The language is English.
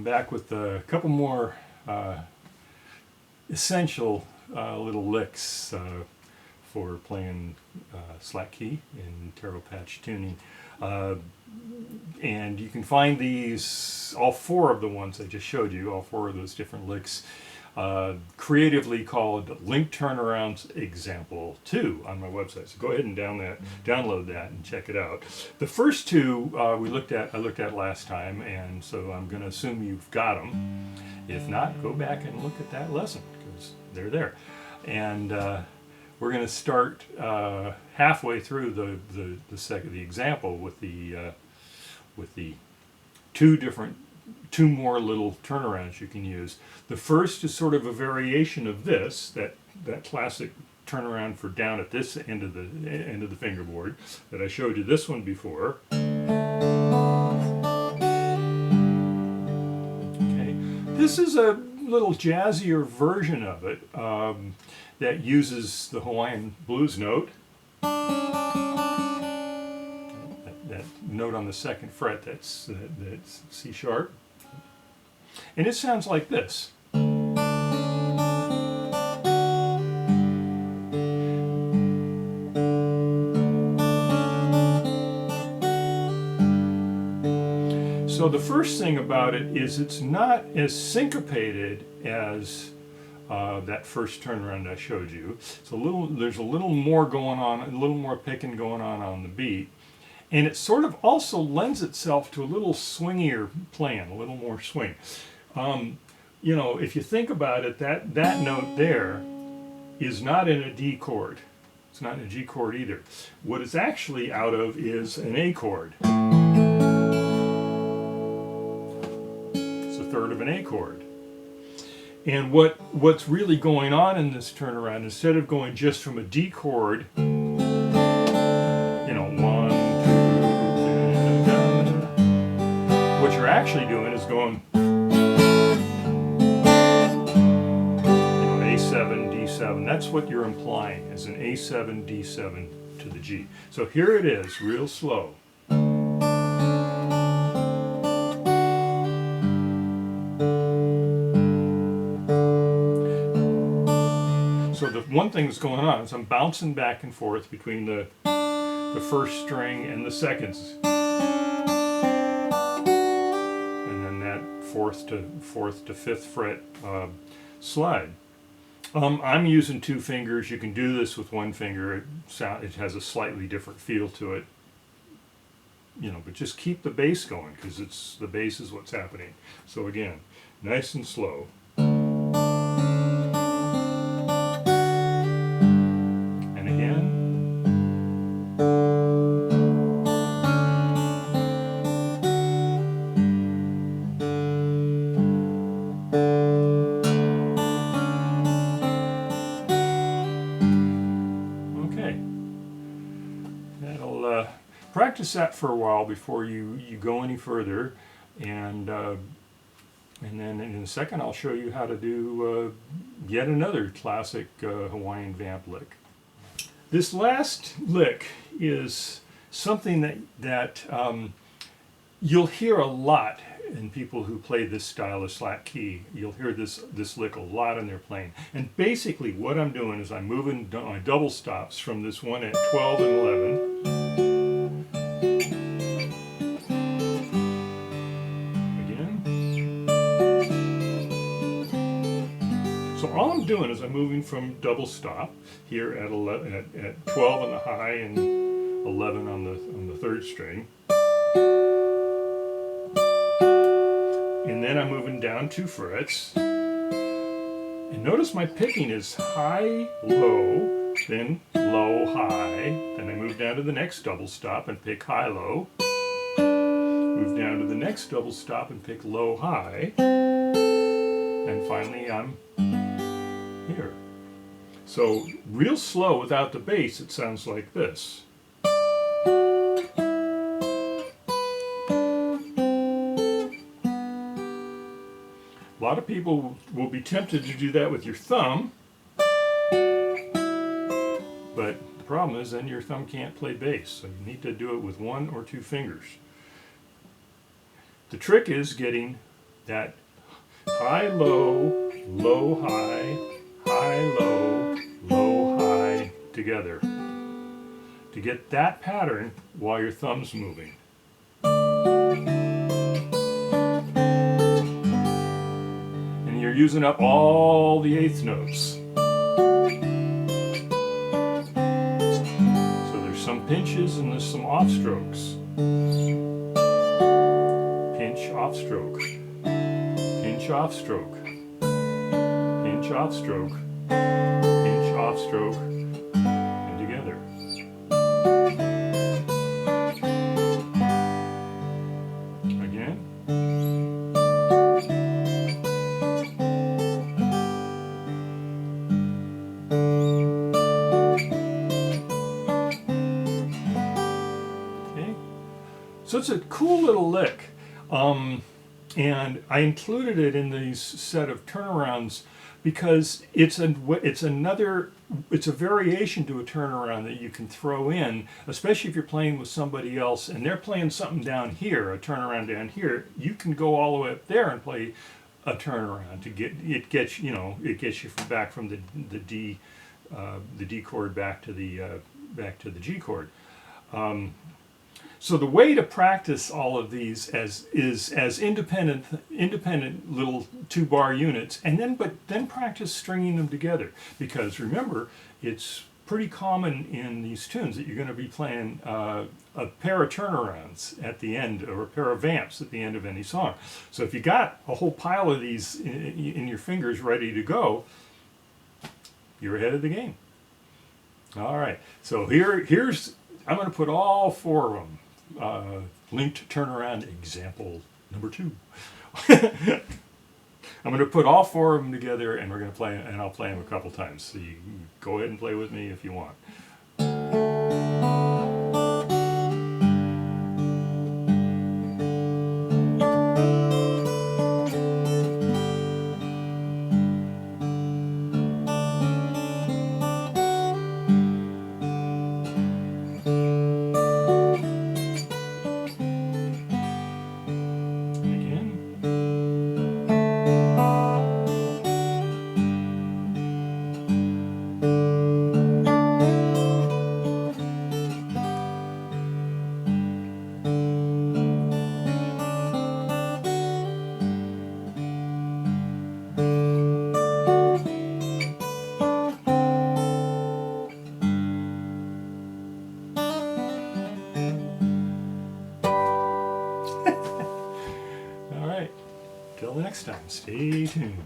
back with a couple more essential little licks for playing slack key in taro patch tuning. And you can find these, all four of the ones I just showed you, all four of those different licks, creatively called Link Turnarounds Example 2 on my website. So go ahead and download that and check it out. The first two I looked at last time, and so I'm going to assume you've got them. If not, go back and look at that lesson because they're there. And we're going to start halfway through the example with the two more little turnarounds you can use. The first is sort of a variation of this, that classic turnaround for down at this end of the fingerboard that I showed you this one before. Okay, this is a little jazzier version of it that uses the Hawaiian blues note. That note on the second fret, that's C sharp. And it sounds like this. So the first thing about it is it's not as syncopated as that first turnaround I showed you. There's a little more going on, a little more picking going on the beat. And it sort of also lends itself to a little swingier playing, a little more swing. You know, if you think about it, that note there is not in a D chord. It's not in a G chord either. What it's actually out of is an A chord. It's a third of an A chord. And what's really going on in this turnaround, instead of going just from a D chord, you know, 1, 2, 3, what you're actually doing is going, A7, D7. That's what you're implying as an A7, D7 to the G. So here it is, real slow. So the one thing that's going on is I'm bouncing back and forth between the first string and the seconds. And then that fourth to fifth fret slide. I'm using two fingers. You can do this with one finger. It has a slightly different feel to it, you know. But just keep the bass going because the bass is what's happening. So again, nice and slow. And again. Practice that for a while before you go any further, and then in a second I'll show you how to do yet another classic Hawaiian vamp lick. This last lick is something that you'll hear a lot in people who play this style of slack key. You'll hear this lick a lot in their playing. And basically what I'm doing is I'm moving my double stops from this one at 12 and 11. All I'm doing is I'm moving from double stop here at 12 on the high and 11 on the third string, and then I'm moving down 2 frets. And notice my picking is high, low, then low, high. Then I move down to the next double stop and pick high, low. Move down to the next double stop and pick low, high. And finally I'm here. So real slow without the bass, it sounds like this. A lot of people will be tempted to do that with your thumb, but the problem is then your thumb can't play bass, so you need to do it with 1 or 2 fingers. The trick is getting that high, low, low, high, low, high together. To get that pattern while your thumb's moving. And you're using up all the eighth notes. So there's some pinches and there's some off strokes. Pinch, off stroke. Pinch, off stroke. Pinch, off stroke. Pinch, off stroke. And together. Again. Okay. So it's a cool little lick. And I included it in these set of turnarounds because it's a variation to a turnaround that you can throw in, especially if you're playing with somebody else and they're playing something down here, a turnaround down here. You can go all the way up there and play a turnaround to get it gets you back from the D chord back to the G chord. So the way to practice all of these is as independent little 2-bar units, and then practice stringing them together. Because remember, it's pretty common in these tunes that you're going to be playing a pair of turnarounds at the end, or a pair of vamps at the end of any song. So if you got a whole pile of these in your fingers ready to go, you're ahead of the game. All right, so here's I'm going to put all 4 of them. Linked turnaround example number 2. I'm going to put all 4 of them together, and we're going to play, and I'll play them a couple times. So you go ahead and play with me if you want. Till next time, stay tuned.